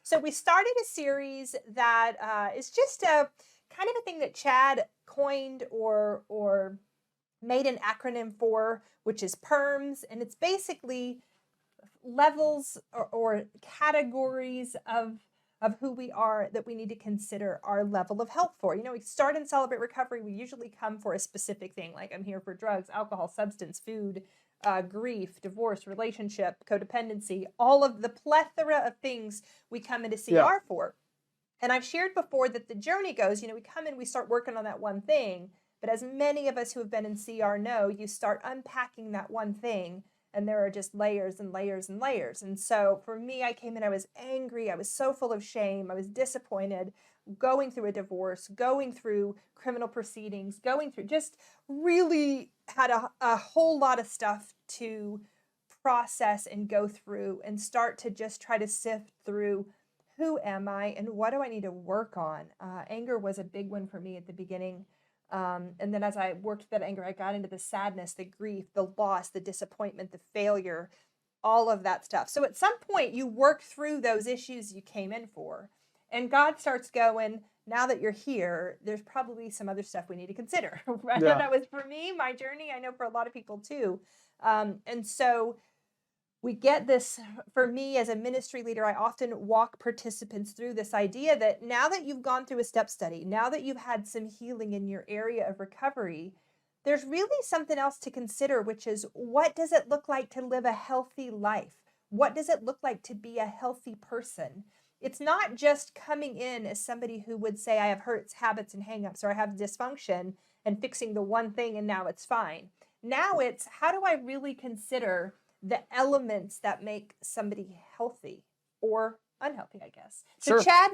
So we started a series that is just a kind of a thing that Chad coined or made an acronym for, which is PERMS, and it's basically levels or categories of who we are that we need to consider our level of health for. You know, we start and celebrate recovery. We usually come for a specific thing, like I'm here for drugs, alcohol, substance, food, grief, divorce, relationship, codependency, all of the plethora of things we come into Yeah. CR for. And I've shared before that the journey goes, you know, we come in, we start working on that one thing. But as many of us who have been in CR know, you start unpacking that one thing, and there are just layers and layers and layers. And so for me, I came in, I was angry, I was so full of shame, I was disappointed, going through a divorce, going through criminal proceedings, going through just really had a whole lot of stuff to process and go through and start to just try to sift through who am I and what do I need to work on. Anger was a big one for me at the beginning. And then as I worked that anger, I got into the sadness, the grief, the loss, the disappointment, the failure, all of that stuff. So at some point, you work through those issues you came in for. And God starts going, now that you're here, there's probably some other stuff we need to consider. Right? Yeah. That was for me, my journey. I know for a lot of people too. And so we get this, for me as a ministry leader, I often walk participants through this idea that now that you've gone through a step study, now that you've had some healing in your area of recovery, there's really something else to consider, which is what does it look like to live a healthy life? What does it look like to be a healthy person? It's not just coming in as somebody who would say, I have hurts, habits, and hangups, or I have dysfunction, and fixing the one thing and now it's fine. Now it's how do I really consider the elements that make somebody healthy or unhealthy, I guess. So Sure. Chad,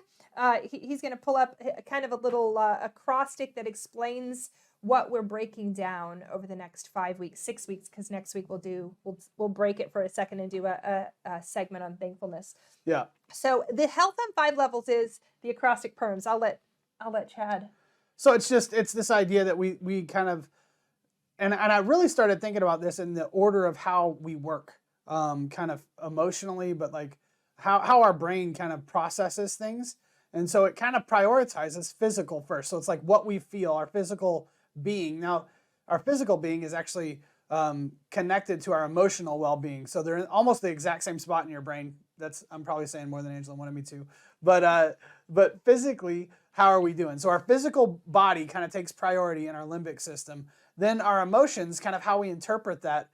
he's going to pull up kind of a little acrostic that explains what we're breaking down over the next 5 weeks, 6 weeks, because next week we'll break it for a second and do a segment on thankfulness. Yeah. So the health on 5 levels is the acrostic PERMS. I'll let Chad. So it's this idea that we kind of, and I really started thinking about this in the order of how we work, kind of emotionally, but like how our brain kind of processes things. And so it kind of prioritizes physical first. So it's like what we feel, our physical being. Now, our physical being is actually connected to our emotional well-being. So they're in almost the exact same spot in your brain. I'm probably saying more than Angela wanted me to. But physically, how are we doing? So our physical body kind of takes priority in our limbic system. Then our emotions, kind of how we interpret that,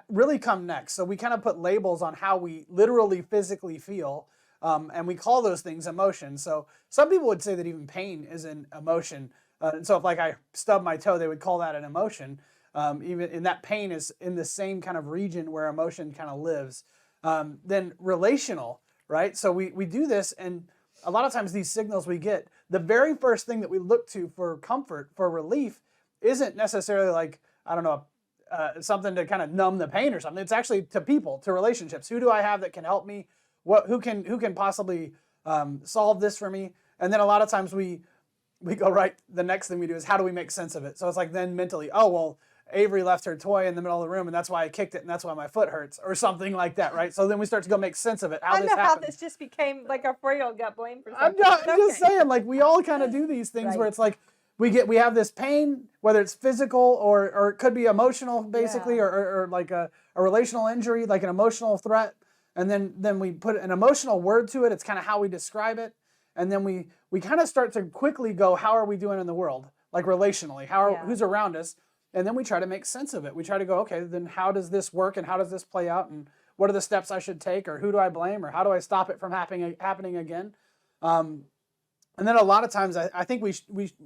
really come next. So we kind of put labels on how we literally physically feel, and we call those things emotions. So some people would say that even pain is an emotion. And so if like I stub my toe, they would call that an emotion. Even and that pain is in the same kind of region where emotion kind of lives. Then relational, right? So we do this, and a lot of times these signals we get, the very first thing that we look to for comfort, for relief, isn't necessarily like, I don't know, something to kind of numb the pain or something. It's actually to people, to relationships. Who do I have that can help me? Who can possibly solve this for me? And then a lot of times we go right, the next thing we do is how do we make sense of it? So it's like then mentally, oh, well, Avery left her toy in the middle of the room and that's why I kicked it and that's why my foot hurts or something like that, right? So then we start to go make sense of it. I know how this just became like a Fredo got blamed for something. I'm just saying, like we all kind of do these things Right. where it's like we have this pain, whether it's physical or it could be emotional, basically, Yeah. or like a relational injury, like an emotional threat, and then we put an emotional word to it. It's kind of how we describe it, and then we kind of start to quickly go, how are we doing in the world, like relationally? Who's around us? And then we try to make sense of it. We try to go, okay, then how does this work and how does this play out and what are the steps I should take or who do I blame or how do I stop it from happening again? And then a lot of times I think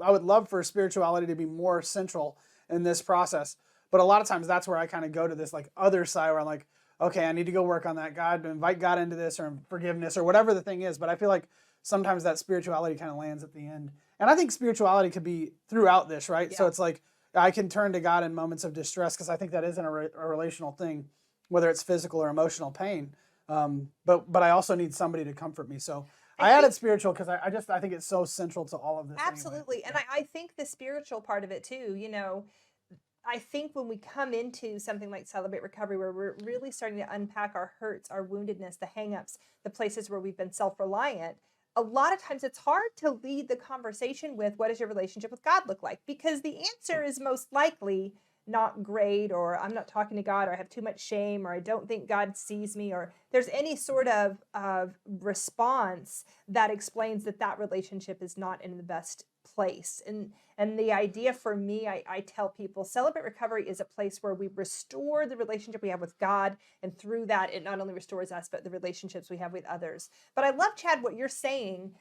I would love for spirituality to be more central in this process. But a lot of times that's where I kind of go to this like other side where I'm like, okay, I need to go work on that. God, invite God into this or forgiveness or whatever the thing is. But I feel like sometimes that spirituality kind of lands at the end. And I think spirituality could be throughout this, right? Yeah. So it's like I can turn to God in moments of distress because I think that isn't a relational thing, whether it's physical or emotional pain. But I also need somebody to comfort me. So I added spiritual because I think it's so central to all of this. Absolutely. Anyway. And I think the spiritual part of it too, I think when we come into something like Celebrate Recovery, where we're really starting to unpack our hurts, our woundedness, the hangups, the places where we've been self-reliant, a lot of times it's hard to lead the conversation with, what does your relationship with God look like? Because the answer is most likely not great, or I'm not talking to God, or I have too much shame, or I don't think God sees me, or there's any sort of response that explains that that relationship is not in the best place. And the idea for me, I tell people, Celebrate Recovery is a place where we restore the relationship we have with God, and through that, it not only restores us, but the relationships we have with others. But I love, Chad, what you're saying.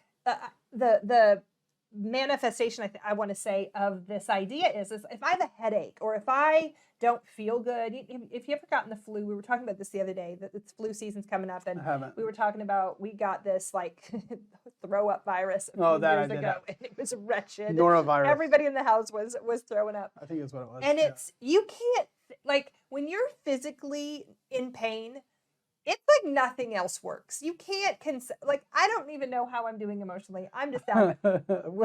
The manifestation I want to say of this idea is if I have a headache, or if I don't feel good, if you ever gotten the flu, we were talking about this the other day, that it's flu season's coming up, and I haven't. we were talking about, we got this like throw up virus a few Oh, that I years did ago, have. and it was wretched. Norovirus. Everybody in the house was throwing up. I think that's what it was. And yeah. it's, you can't, like, when you're physically in pain, it's like nothing else works. You can't, like, I don't even know how I'm doing emotionally. I'm just down.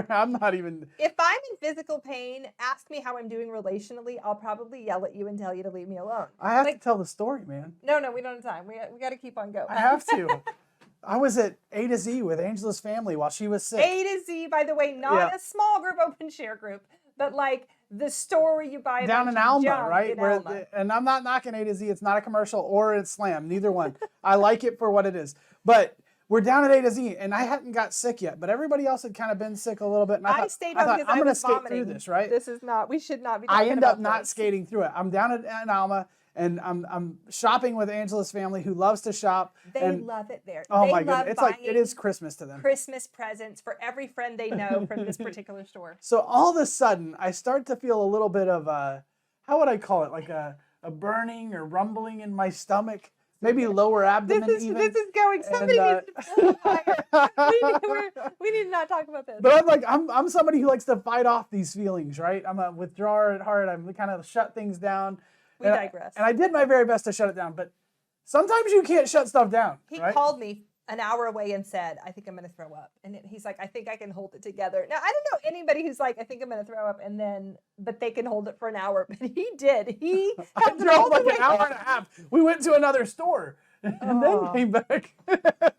I'm not even. If I'm in physical pain, ask me how I'm doing relationally. I'll probably yell at you and tell you to leave me alone. I have Like, to tell the story, man. no, we don't have time. We got to keep on going. I have to. I was at A to Z with Angela's family while she was sick. A to Z, by the way, not a small group open share group, but like the store where you buy a Down bunch in of Alma, junk right? in Where Alma. and I'm not knocking A to Z. It's not a commercial or it's slam. Neither one. I like it for what it is. But we're down at A to Z, and I hadn't got sick yet, but everybody else had kind of been sick a little bit. And I stayed thought, home because I'm I going to was skate vomiting. through this, right? This is not, we should not be I talking end about up not this. skating through it. I'm down in Alma, and I'm shopping with Angela's family, who loves to shop. They and, love it there. Oh They my love goodness, it's like it buying is Christmas to them. Christmas presents for every friend they know from this particular store. So all of a sudden, I start to feel a little bit of how would I call it? Like a burning or rumbling in my stomach, maybe lower abdomen even. This is going. Somebody needs to pull the wire. We need to not talk about this. But I'm like, I'm somebody who likes to fight off these feelings, right? I'm a withdrawer at heart. I'm kind of shut things down. We digress. And I did my very best to shut it down, but sometimes you can't shut stuff down. He right? called me an hour away and said, I think I'm going to throw up. And he's like, I think I can hold it together. Now, I don't know anybody who's like, I think I'm going to throw up, but they can hold it for an hour. But he did. He I drove like an hour and a half. We went to another store and then came back.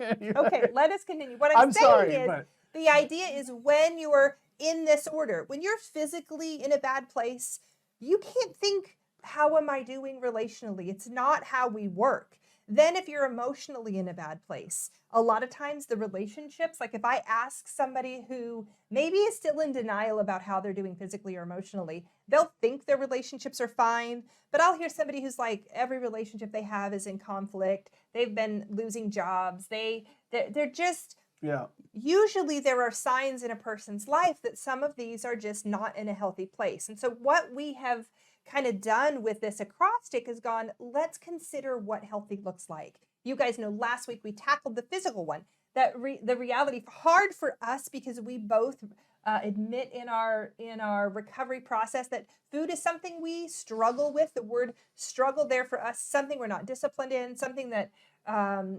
Anyway. Okay, let us continue. What I'm saying sorry, is, but the idea is when you're in this order, when you're physically in a bad place, you can't think, how am I doing relationally? It's not how we work. Then if you're emotionally in a bad place, a lot of times the relationships, like if I ask somebody who maybe is still in denial about how they're doing physically or emotionally, they'll think their relationships are fine, but I'll hear somebody who's like, every relationship they have is in conflict. They've been losing jobs. They're just, yeah. usually there are signs in a person's life that some of these are just not in a healthy place. And so what we have kind of done with this acrostic has gone, let's consider what healthy looks like. You guys know last week we tackled the physical one, that the reality, hard for us because we both admit in our recovery process that food is something we struggle with. The word struggle there for us, something we're not disciplined in, something that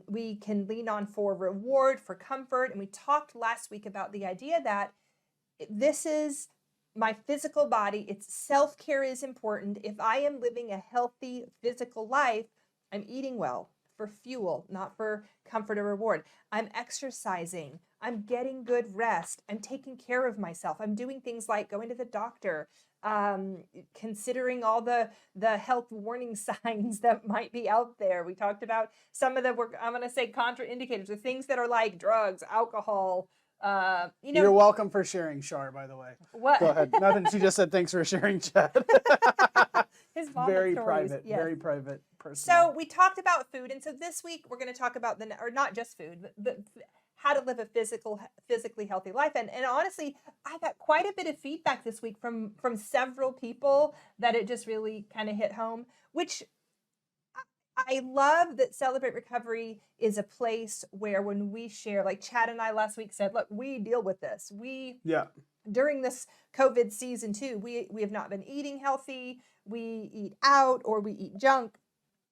we can lean on for reward, for comfort. And we talked last week about the idea that this is my physical body. It's self-care is important. If I am living a healthy physical life, I'm eating well for fuel, not for comfort or reward. I'm exercising. I'm getting good rest. I'm taking care of myself. I'm doing things like going to the doctor, considering all the health warning signs that might be out there. We talked about some of the, I'm going to say contraindicators, the things that are like drugs, alcohol. You're welcome for sharing, Shar, by the way. What? Go ahead. Nothing. She just said thanks for sharing, Chad. His mom very had stories. private, Yes. very private, personal. So we talked about food, and so this week we're going to talk about or not just food, but how to live a physically healthy life. And honestly, I got quite a bit of feedback this week from several people that it just really kind of hit home, which I love that Celebrate Recovery is a place where when we share, like Chad and I last week said, look, we deal with this. During this COVID season too, we have not been eating healthy. We eat out or we eat junk.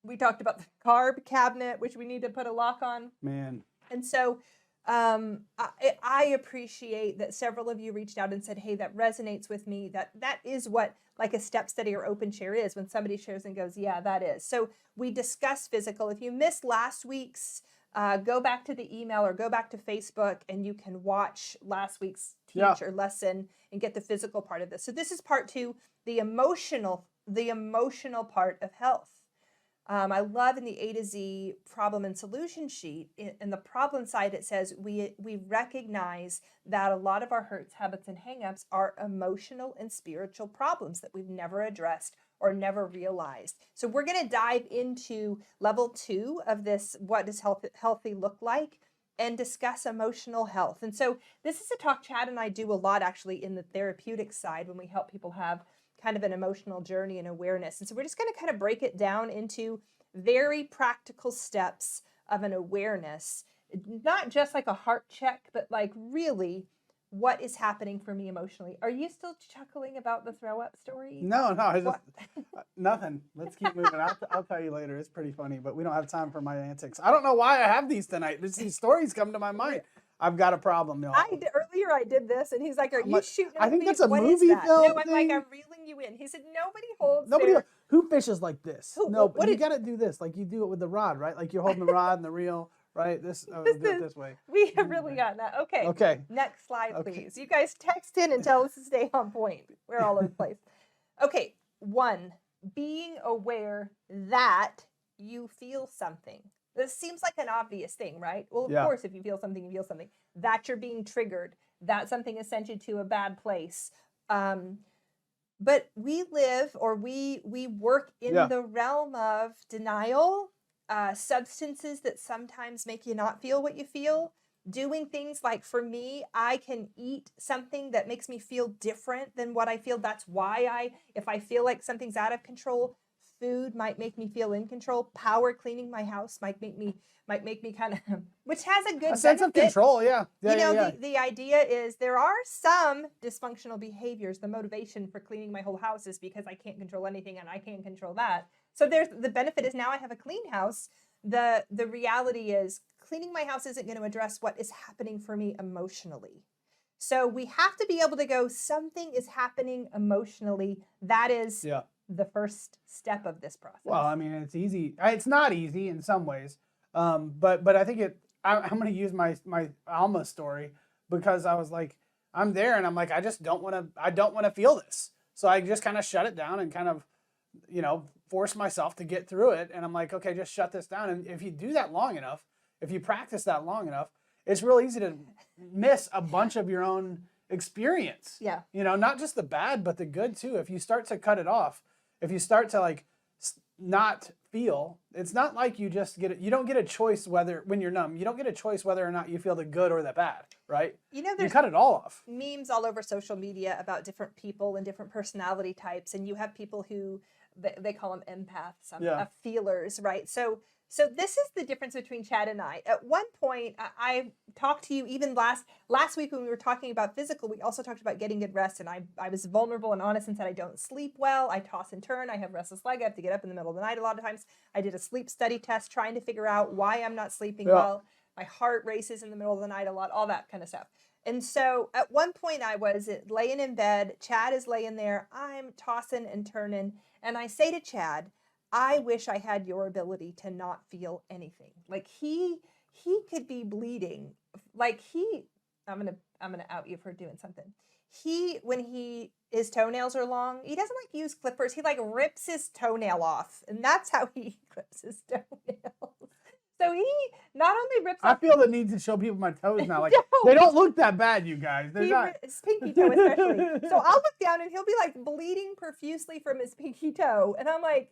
We talked about the carb cabinet, which we need to put a lock on. Man. And so I appreciate that several of you reached out and said, hey, that resonates with me. That is what like a step study or open share is, when somebody shares and goes, yeah, that is. So we discussed physical. If you missed last week's, go back to the email or go back to Facebook and you can watch last week's teach or lesson and get the physical part of this. So this is part 2, the emotional part of health. I love in the A to Z problem and solution sheet, in the problem side, it says we recognize that a lot of our hurts, habits, and hangups are emotional and spiritual problems that we've never addressed or never realized. So we're going to dive into level 2 of this, what does healthy look like, and discuss emotional health. And so this is a talk Chad and I do a lot actually in the therapeutic side when we help people have kind of an emotional journey and awareness. And so we're just going to kind of break it down into very practical steps of an awareness, not just like a heart check, but like really what is happening for me emotionally. Are you still chuckling about the throw up story? No, it's just nothing. Let's keep moving. I'll tell you later. It's pretty funny, but we don't have time for my antics. I don't know why I have these tonight. These stories come to my mind. I've got a problem, y'all. Earlier I did this, and he's like, "Are you shooting?" I think that's a what movie is that? film No, I'm thing. like, I'm reeling you in. He said, "Nobody holds." Who fishes like this? Who, But you got to do this, like you do it with the rod, right? Like you're holding the rod and the reel, right? Do it this way. We have really gotten that. Okay. Okay. Next slide, please. You guys text in and tell us to stay on point. We're all over the place. Okay. 1, being aware that you feel something. This seems like an obvious thing, right? Well, of course, if you feel something, you feel something. That you're being triggered. That something has sent you to a bad place. But we live, or we work in the realm of denial, substances that sometimes make you not feel what you feel, doing things like, for me, I can eat something that makes me feel different than what I feel. That's why if I feel like something's out of control, food might make me feel in control. Power cleaning my house might make me kind of, which has a good sense of control. The idea is there are some dysfunctional behaviors. The motivation for cleaning my whole house is because I can't control anything and I can't control that. So there's the benefit is now I have a clean house. The reality is cleaning my house isn't going to address what is happening for me emotionally. So we have to be able to go, something is happening emotionally. That is the first step of this process. Well, I mean, it's easy. It's not easy in some ways, but I think I'm going to use my Alma story, because I was like, I'm there and I'm like, I don't want to feel this. So I just kind of shut it down and kind of, force myself to get through it. And I'm like, okay, just shut this down. And if you do that long enough, if you practice that long enough, it's real easy to miss a bunch of your own experience. Yeah. Not just the bad, but the good too. If you start to cut it off, if you start to like not feel, it's not like you just you don't get a choice when you're numb, you don't get a choice whether or not you feel the good or the bad, right? You cut it all off. Memes all over social media about different people and different personality types. And you have people who, they call them empaths, feelers, right? So this is the difference between Chad and I. At one point, I talked to you even last week when we were talking about physical, we also talked about getting good rest. And I was vulnerable and honest and said, I don't sleep well. I toss and turn. I have restless leg. I have to get up in the middle of the night a lot of times. I did a sleep study test trying to figure out why I'm not sleeping well. My heart races in the middle of the night a lot, all that kind of stuff. And so at one point I was laying in bed. Chad is laying there. I'm tossing and turning. And I say to Chad, I wish I had your ability to not feel anything. Like he could be bleeding. Like I'm gonna out you for doing something. When his toenails are long, he doesn't like use clippers. He like rips his toenail off, and that's how he clips his toenails. So he not only rips off. I feel the need to show people my toes now. Like they don't look that bad, you guys. His pinky toe especially. So I'll look down and he'll be like bleeding profusely from his pinky toe, and I'm like,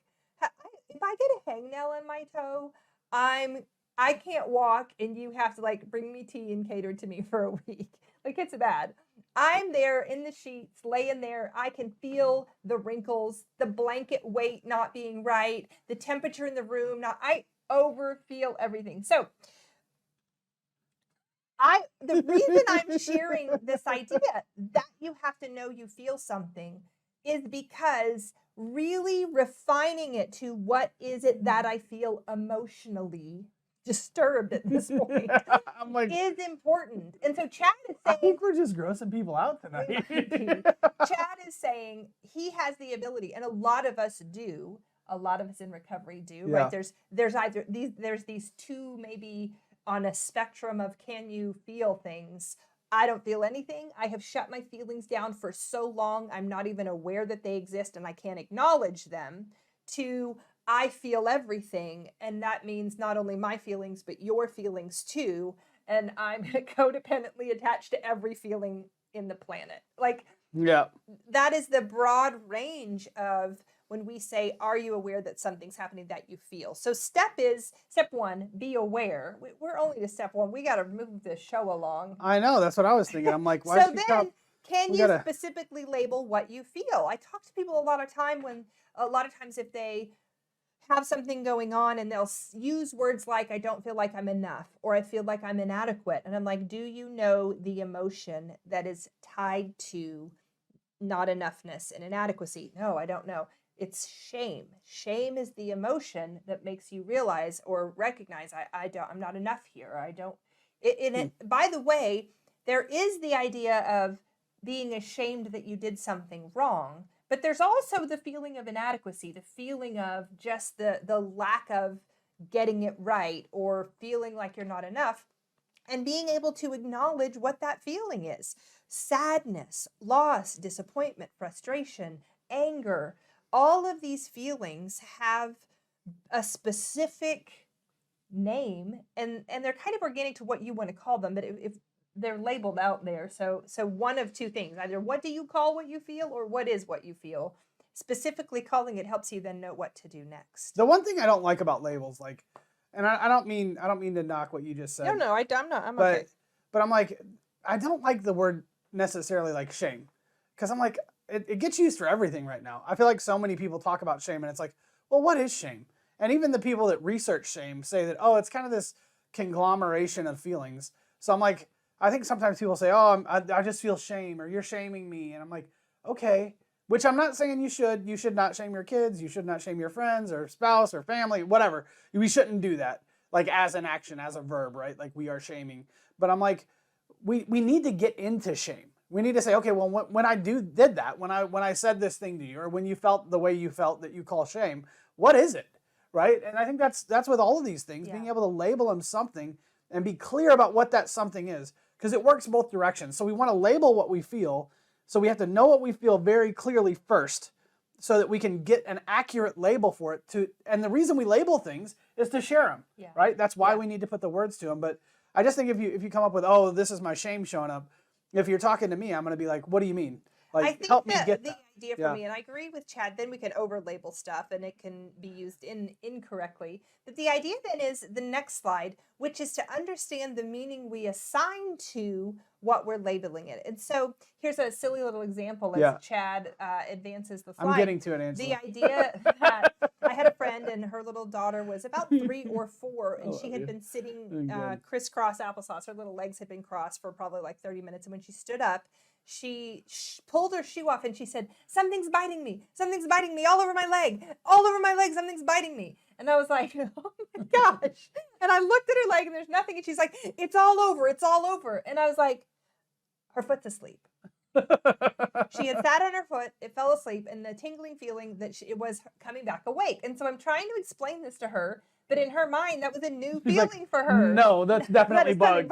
if I get a hangnail in my toe, I can't walk, and you have to like bring me tea and cater to me for a week. Like it's bad. I'm there in the sheets, laying there. I can feel the wrinkles, the blanket weight not being right, the temperature in the room. I overfeel everything. So the reason I'm sharing this idea that you have to know you feel something is because really refining it to what is it that I feel emotionally disturbed at this point, I'm like, is important. And so Chad is I saying, think we're just grossing people out tonight. Chad is saying he has the ability, and a lot of us do. A lot of us in recovery do, Yeah. right? There's either these two, maybe on a spectrum of can you feel things. I don't feel anything. I have shut my feelings down for so long, I'm not even aware that they exist and I can't acknowledge them. To I feel everything, and that means not only my feelings, but your feelings too. And I'm codependently attached to every feeling in the planet. Like, Yeah. that is the broad range of when we say, are you aware that something's happening that you feel? So step one, be aware. We're only to step one. We got to move the show along. I know. That's what I was thinking. I'm like, why So then, can you specifically label what you feel? I talk to people a lot of times if they have something going on and they'll use words like, I don't feel like I'm enough, or I feel like I'm inadequate. And I'm like, do you know the emotion that is tied to not enoughness and inadequacy? No, I don't know. It's shame. Shame is the emotion that makes you realize or recognize I'm not enough here. I don't. By the way, there is the idea of being ashamed that you did something wrong, but there's also the feeling of inadequacy, the feeling of just the lack of getting it right or feeling like you're not enough, and being able to acknowledge what that feeling is. Sadness, loss, disappointment, frustration, anger, all of these feelings have a specific name, and they're kind of organic to what you want to call them, but if they're labeled out there. So one of two things: either what do you call what you feel, or what is what you feel. Specifically calling it helps you then know what to do next. The one thing I don't like about labels, like, and I don't mean to knock what you just said. No, I'm not. I'm okay. But I'm like, I don't like the word necessarily like shame, because I'm like, it gets used for everything right now. I feel like so many people talk about shame, and it's like, well, what is shame? And even the people that research shame say that, oh, it's kind of this conglomeration of feelings. So I'm like, I think sometimes people say, oh, I just feel shame, or you're shaming me. And I'm like, okay, which I'm not saying you should. You should not shame your kids. You should not shame your friends or spouse or family, whatever. We shouldn't do that, like as an action, as a verb, right? Like we are shaming. But I'm like, we need to get into shame. We need to say, okay, well, when I did that, when I said this thing to you, or when you felt the way you felt that you call shame, what is it, right? And I think that's with all of these things, being able to label them something and be clear about what that something is, because it works both directions. So we want to label what we feel, so we have to know what we feel very clearly first, so that we can get an accurate label for it. And the reason we label things is to share them, right? That's why we need to put the words to them. But I just think if you come up with, oh, this is my shame showing up, if you're talking to me, I'm going to be like, what do you mean? Like, I think help me get the idea for me, and I agree with Chad, then we can over-label stuff and it can be used incorrectly. But the idea then is the next slide, which is to understand the meaning we assign to what we're labeling it. And so here's a silly little example as Chad advances the slide. I'm getting to it, Angela. The idea that I had a friend and her little daughter was about 3 or 4, and she had been sitting crisscross applesauce. Her little legs had been crossed for probably like 30 minutes. And when she stood up, she pulled her shoe off and she said, something's biting me all over my leg, something's biting me. And I was like, oh my gosh. And I looked at her leg and there's nothing. And she's like, it's all over. And I was like, her foot's asleep. She had sat on her foot, it fell asleep, and the tingling feeling that it was coming back awake. And so I'm trying to explain this to her, but in her mind, that was a new feeling for her. No, that's definitely bugs.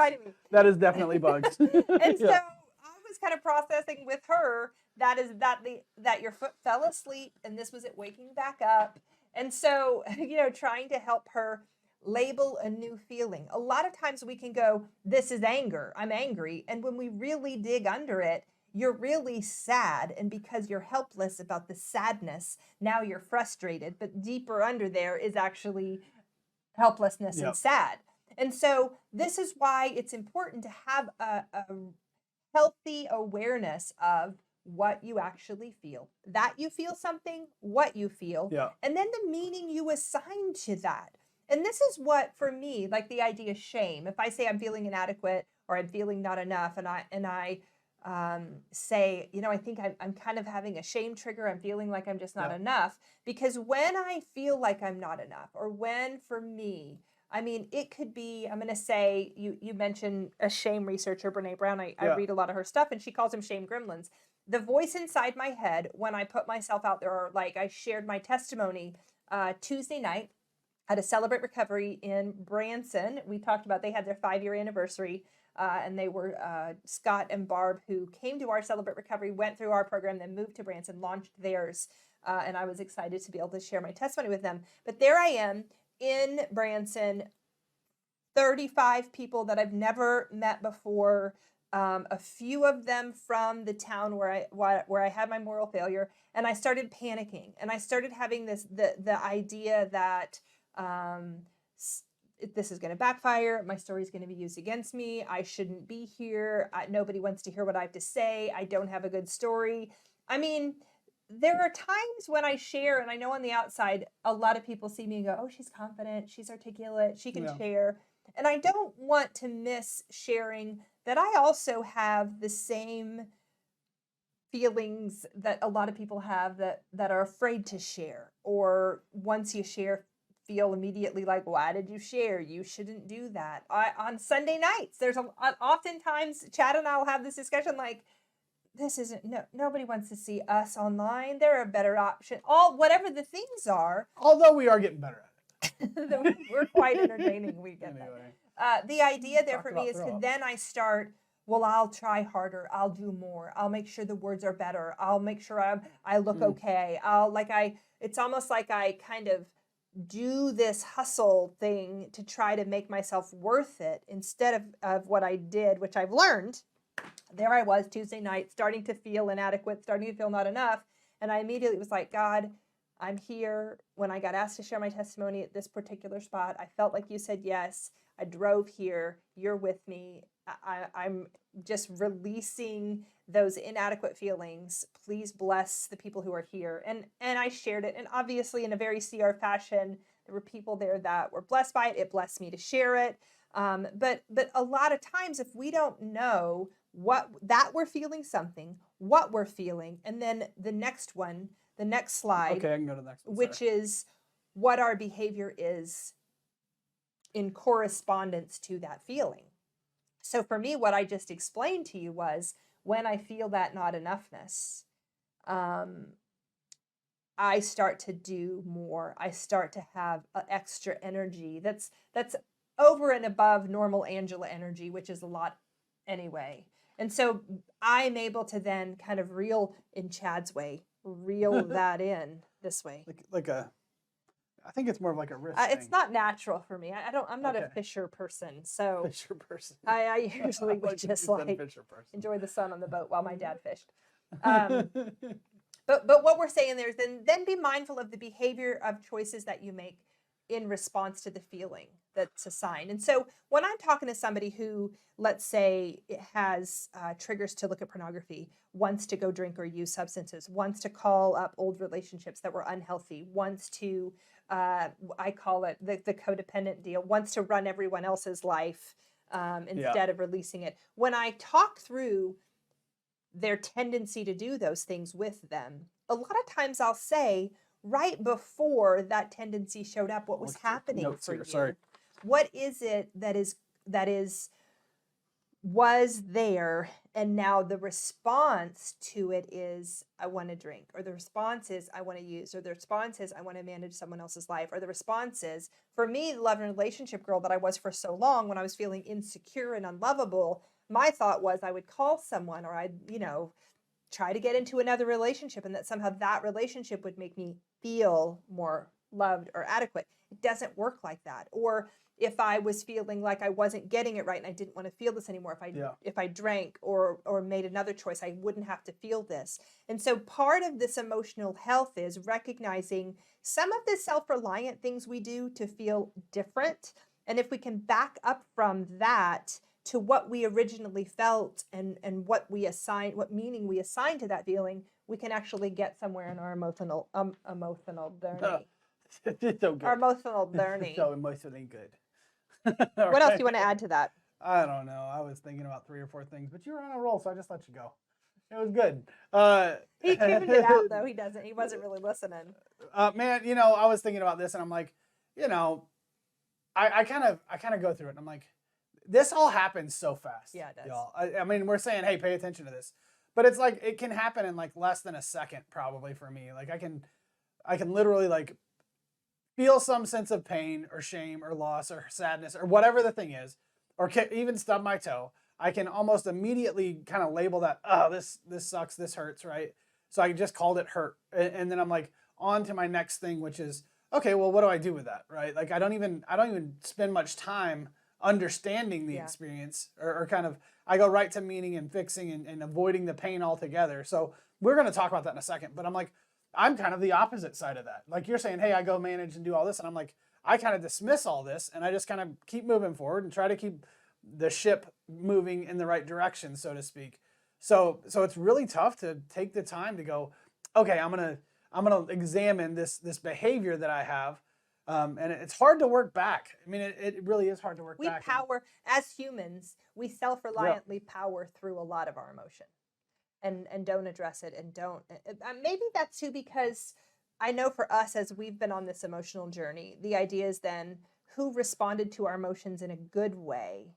That is definitely bugs. And so I was kind of processing with her that your foot fell asleep and this was it waking back up. And so, trying to help her label a new feeling. A lot of times we can go, this is anger, I'm angry. And when we really dig under it, you're really sad. And because you're helpless about the sadness, now you're frustrated. But deeper under there is actually helplessness and sad. And so this is why it's important to have a healthy awareness of what you actually feel, that you feel something, what you feel, and then the meaning you assign to that. And this is what, for me, like the idea of shame. If I say I'm feeling inadequate or I'm feeling not enough, and I say, I think I'm kind of having a shame trigger. I'm feeling like I'm just not enough, because when I feel like I'm not enough, or when, for me, I mean, it could be, I'm going to say, you mentioned a shame researcher, Brene Brown. I Yeah. read a lot of her stuff, and she calls them shame gremlins. The voice inside my head when I put myself out there, or like I shared my testimony Tuesday night at a Celebrate Recovery in Branson. We talked about they had their 5-year anniversary, and they were Scott and Barb, who came to our Celebrate Recovery, went through our program, then moved to Branson, launched theirs. And I was excited to be able to share my testimony with them. But there I am in Branson, 35 people that I've never met before. A few of them from the town where I had my moral failure, and I started panicking, and I started having the idea that this is going to backfire. My story is going to be used against me. I shouldn't be here. Nobody wants to hear what I have to say. I don't have a good story. I mean, there are times when I share, and I know on the outside, a lot of people see me and go, oh, she's confident, she's articulate, she can share. And I don't want to miss sharing that I also have the same feelings that a lot of people have that are afraid to share, or once you share, feel immediately like, why did you share? You shouldn't do that. On Sunday nights, there's oftentimes Chad and I'll have this discussion like, this isn't, nobody wants to see us online. There are better options. Whatever the things are. Although we are getting better at it. We're quite entertaining. We get anyway. that. The idea there for me is to then I start, well, I'll try harder. I'll do more. I'll make sure the words are better. I'll make sure I look okay. It's almost like I kind of do this hustle thing to try to make myself worth it instead of what I did, which I've learned. There I was Tuesday night, starting to feel inadequate, starting to feel not enough. And I immediately was like, God, I'm here. When I got asked to share my testimony at this particular spot, I felt like you said yes. I drove here. You're with me. I'm just releasing those inadequate feelings. Please bless the people who are here. And I shared it. And obviously in a very CR fashion, there were people there that were blessed by it. It blessed me to share it. But a lot of times if we don't know that we're feeling something, what we're feeling, and then the next slide, Okay, I can go to the next one. which is what our behavior is in correspondence to that feeling. So for me, what I just explained to you was when I feel that not enoughness, I start to do more. I start to have extra energy that's over and above normal Angela energy, which is a lot anyway. And so I'm able to then kind of reel in Chad's way, reel that in this way. I think it's more of like a wrist It's thing. not natural for me. I'm not a Fisher person. So Fisher person. I usually would just like enjoy the sun on the boat while my dad fished. But what we're saying there is then be mindful of the behavior of choices that you make in response to the feeling that's assigned. And so when I'm talking to somebody who, let's say, it has triggers to look at pornography, wants to go drink or use substances, wants to call up old relationships that were unhealthy, wants to, I call it the codependent deal, wants to run everyone else's life instead of releasing it. When I talk through their tendency to do those things with them, a lot of times I'll say, right before that tendency showed up, what was happening for you? Sorry. What is it was there, and now the response to it is I want to drink, or the response is I want to use, or the response is I want to manage someone else's life, or the response is, for me, the love and relationship girl that I was for so long, when I was feeling insecure and unlovable, my thought was I would call someone, or I'd, try to get into another relationship, and that somehow that relationship would make me feel more loved or adequate. It doesn't work like that. Or if I was feeling like I wasn't getting it right and I didn't want to feel this anymore, if I drank or made another choice, I wouldn't have to feel this. And so part of this emotional health is recognizing some of the self-reliant things we do to feel different. And if we can back up from that to what we originally felt and what meaning we assign to that feeling, we can actually get somewhere in our emotional journey. It's so good. Our emotional journey. So emotionally good. What else do you want to add to that? I don't know. I was thinking about 3 or 4 things, but you were on a roll, so I just let you go. It was good. He tuned it out, though. He wasn't really listening. Man, I was thinking about this, and I'm like, I kind of go through it and I'm like, this all happens so fast. Yeah, it does. Y'all. I mean, we're saying, hey, pay attention to this. But it's like it can happen in like less than a second probably for me. Like I can literally like feel some sense of pain or shame or loss or sadness or whatever the thing is, or even stub my toe. I can almost immediately kind of label that, oh, this sucks, this hurts, right? So I just called it hurt. And then I'm like on to my next thing, which is, okay, well, what do I do with that, right? Like I don't even spend much time understanding the experience or kind of, I go right to meaning and fixing and avoiding the pain altogether. So we're going to talk about that in a second, but I'm like, I'm kind of the opposite side of that. Like you're saying, hey, I go manage and do all this. And I'm like, I kind of dismiss all this and I just kind of keep moving forward and try to keep the ship moving in the right direction, so to speak. So it's really tough to take the time to go, okay, I'm gonna examine this behavior that I have. And it's hard to work back. I mean, it really is hard to work back. As humans, we self-reliantly power through a lot of our emotion. And don't address it and don't maybe that's too because I know for us as we've been on this emotional journey, the idea is then who responded to our emotions in a good way.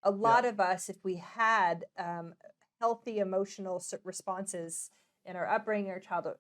A lot of us, if we had healthy emotional responses in our upbringing, our childhood,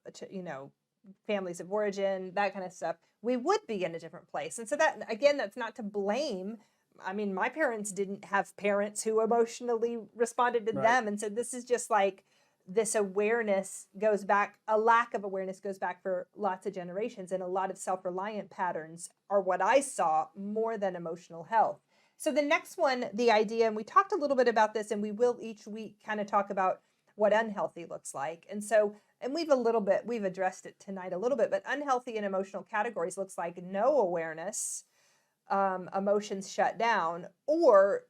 families of origin, that kind of stuff, we would be in a different place. And so that, again, that's not to blame. I mean, my parents didn't have parents who emotionally responded to them. And so this is just like this awareness goes back, a lack of awareness goes back for lots of generations. And a lot of self-reliant patterns are what I saw more than emotional health. So the next one, the idea, and we talked a little bit about this, and we will each week kind of talk about what unhealthy looks like. And so, and we've addressed it tonight a little bit, but unhealthy and emotional categories looks like no awareness, emotions shut down, or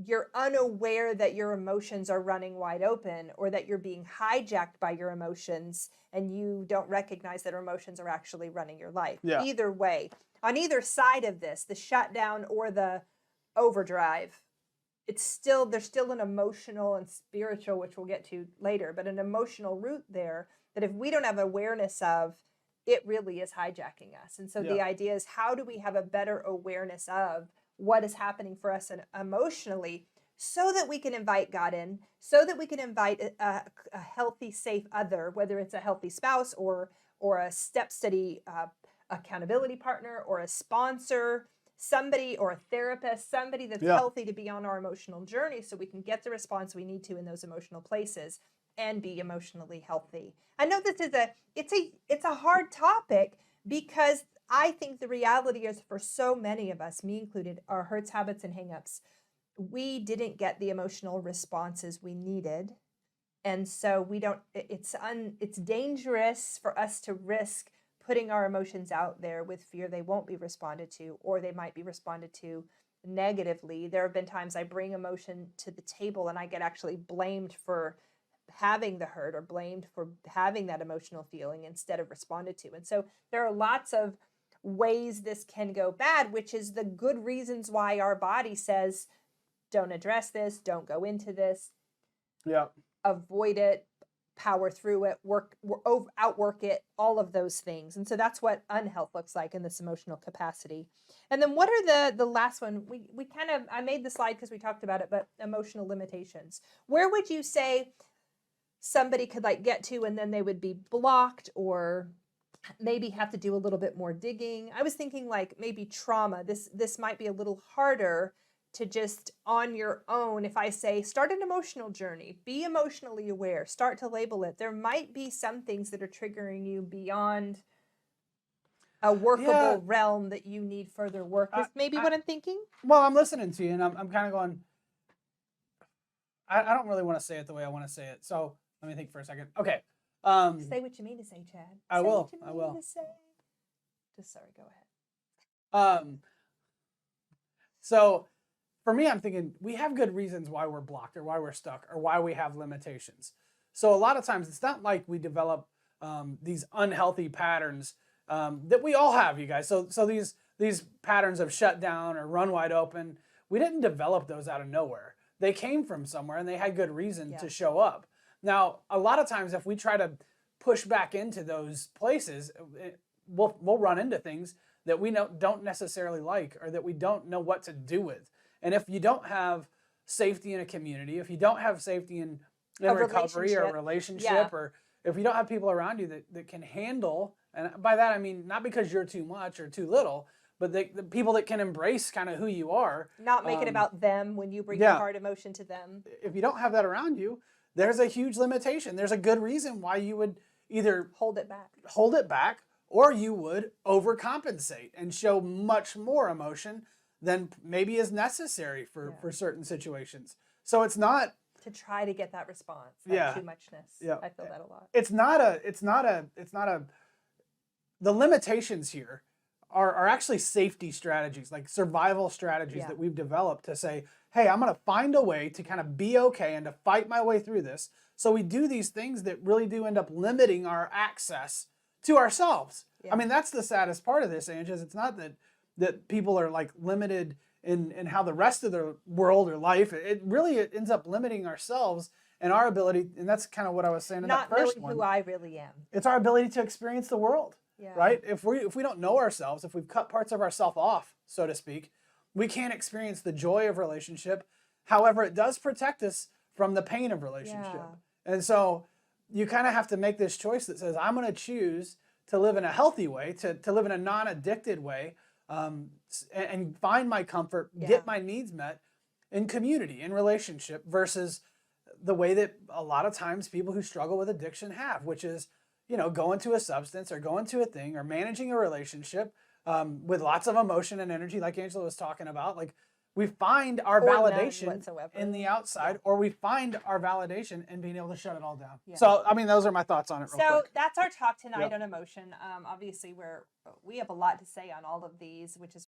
you're unaware that your emotions are running wide open or that you're being hijacked by your emotions and you don't recognize that emotions are actually running your life. Yeah. Either way, on either side of this, the shutdown or the overdrive, there's still an emotional and spiritual, which we'll get to later, but an emotional root there that if we don't have awareness of, it really is hijacking us. And so the idea is, how do we have a better awareness of what is happening for us emotionally so that we can invite God in, so that we can invite a healthy, safe other, whether it's a healthy spouse or a step steady accountability partner or a sponsor, somebody or a therapist, somebody that's healthy to be on our emotional journey so we can get the response we need to in those emotional places and be emotionally healthy. I know this is it's a hard topic because I think the reality is for so many of us, me included, our hurts, habits, and hangups, we didn't get the emotional responses we needed. And so it's dangerous for us to risk putting our emotions out there with fear they won't be responded to, or they might be responded to negatively. There have been times I bring emotion to the table and I get actually blamed for having the hurt or blamed for having that emotional feeling instead of responded to. And so there are lots of ways this can go bad, which is the good reasons why our body says, don't address this, don't go into this, avoid it, power through it, outwork it, all of those things. And so that's what unhealth looks like in this emotional capacity. And then what are the last one? We kind of, I made the slide because we talked about it, but emotional limitations. Where would you say somebody could like get to and then they would be blocked or maybe have to do a little bit more digging? I was thinking like maybe trauma. This might be a little harder to just on your own. If I say, start an emotional journey, be emotionally aware, start to label it, there might be some things that are triggering you beyond a workable realm that you need further work. Is maybe what I'm thinking? Well, I'm listening to you and I'm kind of going, I don't really want to say it the way I want to say it. So let me think for a second. Okay. Say what you mean to say, Chad. I will. What you mean to say. Just sorry, go ahead. So for me, I'm thinking we have good reasons why we're blocked or why we're stuck or why we have limitations. So a lot of times it's not like we develop these unhealthy patterns that we all have, you guys. So these patterns of shut down or run wide open, we didn't develop those out of nowhere. They came from somewhere and they had good reason to show up. Now, a lot of times if we try to push back into those places, we'll run into things that we don't necessarily like, or that we don't know what to do with. And if you don't have safety in a community, if you don't have safety in recovery or a relationship, or if you don't have people around you that can handle, and by that I mean not because you're too much or too little, but the people that can embrace kind of who you are. Not make it about them when you bring your hard emotion to them. If you don't have that around you, there's a huge limitation. There's a good reason why you would either hold it back, or you would overcompensate and show much more emotion than maybe is necessary for certain situations. So it's not to try to get that response, that too muchness. Yeah. I feel that a lot. It's not a the limitations here are actually safety strategies, like survival strategies that we've developed to say, hey, I'm going to find a way to kind of be okay and to fight my way through this. So we do these things that really do end up limiting our access to ourselves. Yeah. I mean, that's the saddest part of this, Ange, is it's not that people are like limited in how the rest of the world or life, it ends up limiting ourselves and our ability, and that's kind of what I was saying in that first one. Not knowing who I really am. It's our ability to experience the world. Yeah. Right? If we don't know ourselves, if we've cut parts of ourselves off, so to speak, we can't experience the joy of relationship. However, it does protect us from the pain of relationship. Yeah. And so you kind of have to make this choice that says, I'm going to choose to live in a healthy way, to live in a non-addicted way, and find my comfort, get my needs met in community, in relationship, versus the way that a lot of times people who struggle with addiction have, which is, going to a substance or going to a thing or managing a relationship with lots of emotion and energy, like Angela was talking about. Like, we find our validation in the outside, or we find our validation in being able to shut it all down. Yeah. So, I mean, those are my thoughts on it real quick. So that's our talk tonight on emotion. Obviously, we have a lot to say on all of these, which is